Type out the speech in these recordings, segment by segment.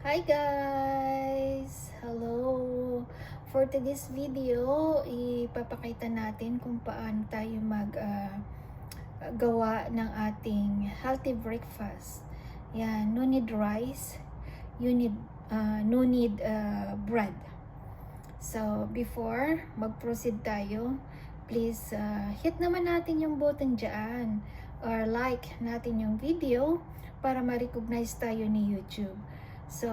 Hi guys! Hello! For today's video, ipapakita natin kung paano tayo gawa ng ating healthy breakfast. Yan, no need rice, no need bread. So, before mag-proceed tayo, please hit naman natin yung button dyan or like natin yung video para ma-recognize tayo ni YouTube. So,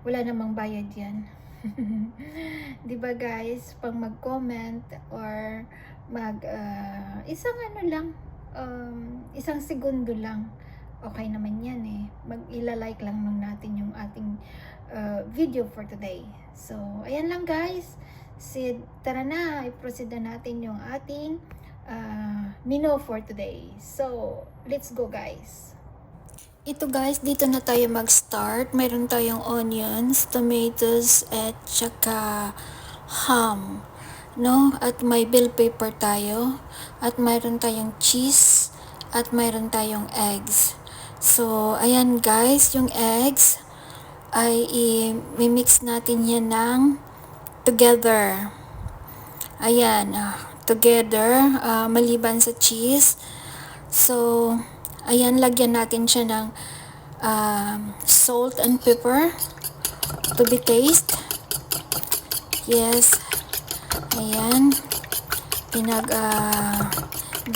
wala namang bayad yan. Diba guys, pag mag-comment or isang isang segundo lang, okay naman yan eh. Ila-like lang natin yung ating video for today. So, ayan lang guys. Tara na, i-proceed na natin yung ating menu for today. So, let's go guys. Ito guys, dito na tayo mag-start. Mayroon tayong onions, tomatoes, at saka ham. No? At may bell pepper tayo. At mayroon tayong cheese. At mayroon tayong eggs. So, ayan guys, yung eggs ay i-mix natin yan ng together. Ayan, together, maliban sa cheese. So, ayan, lagyan natin siya ng salt and pepper to be taste. Yes. Ayan.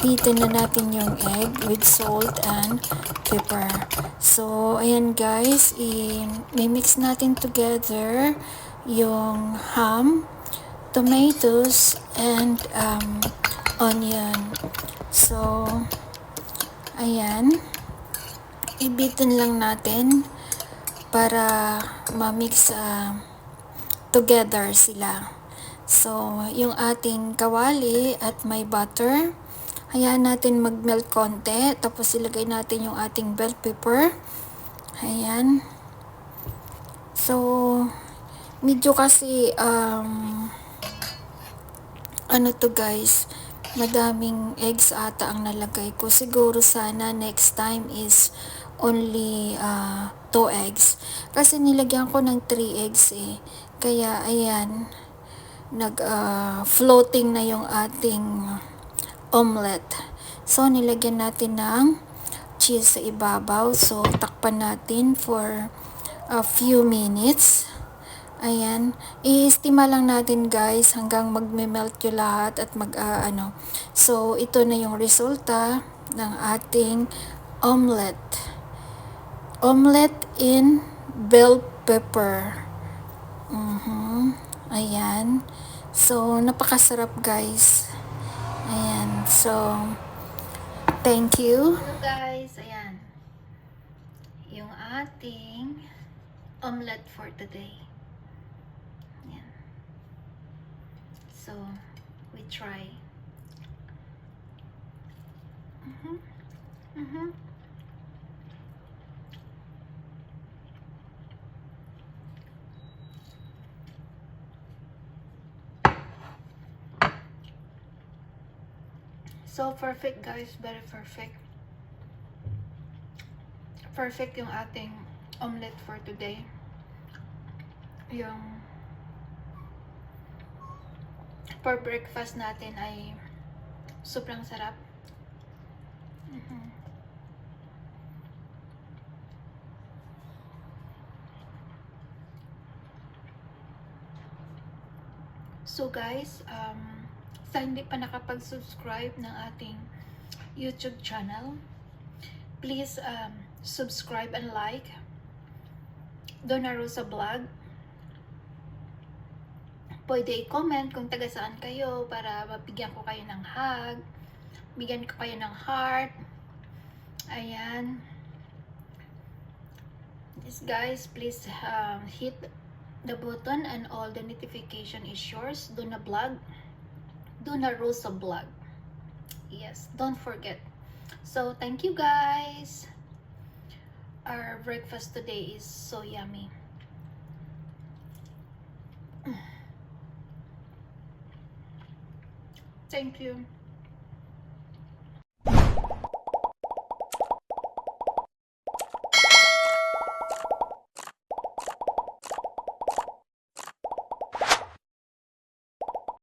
Beaten na natin yung egg with salt and pepper. So, ayan guys, i-mix natin together yung ham, tomatoes, and onion. So, ayan, i-beaten lang natin para ma-mix together sila. So, yung ating kawali at may butter, hayaan natin mag-melt konti, tapos ilagay natin yung ating bell pepper. Ayan. So, medyo kasi ano to guys, madaming eggs ata ang nalagay ko. Siguro sana next time is only 2 eggs. Kasi nilagyan ko ng 3 eggs eh. Kaya ayan, floating na yung ating omelette. So, nilagyan natin ng cheese sa ibabaw. So, takpan natin for a few minutes. Ayan, i-estima lang natin guys hanggang magme-melt yung lahat at So, ito na yung resulta ng ating omelette. Omelette in bell pepper. Ayan. So, napakasarap guys. Ayan. So, thank you. Hello guys, ayan. Yung ating omelette for today. Ayan. So, we try. So, perfect guys. Very perfect. Perfect yung ating omelette for today. Yung for breakfast natin ay sobrang sarap. So guys, sa hindi pa nakapag-subscribe ng ating YouTube channel, please subscribe and like Donna Rosa Vlog. Pwede i-comment kung taga saan kayo para mabigyan ko kayo ng hug, bigyan ko kayo ng heart. Ayan. Yes guys, please hit the button and all the notification is yours. Donna Vlog, Donna Rosa Vlog. Yes, don't forget. So, thank you guys. Our breakfast today is so yummy. Thank you.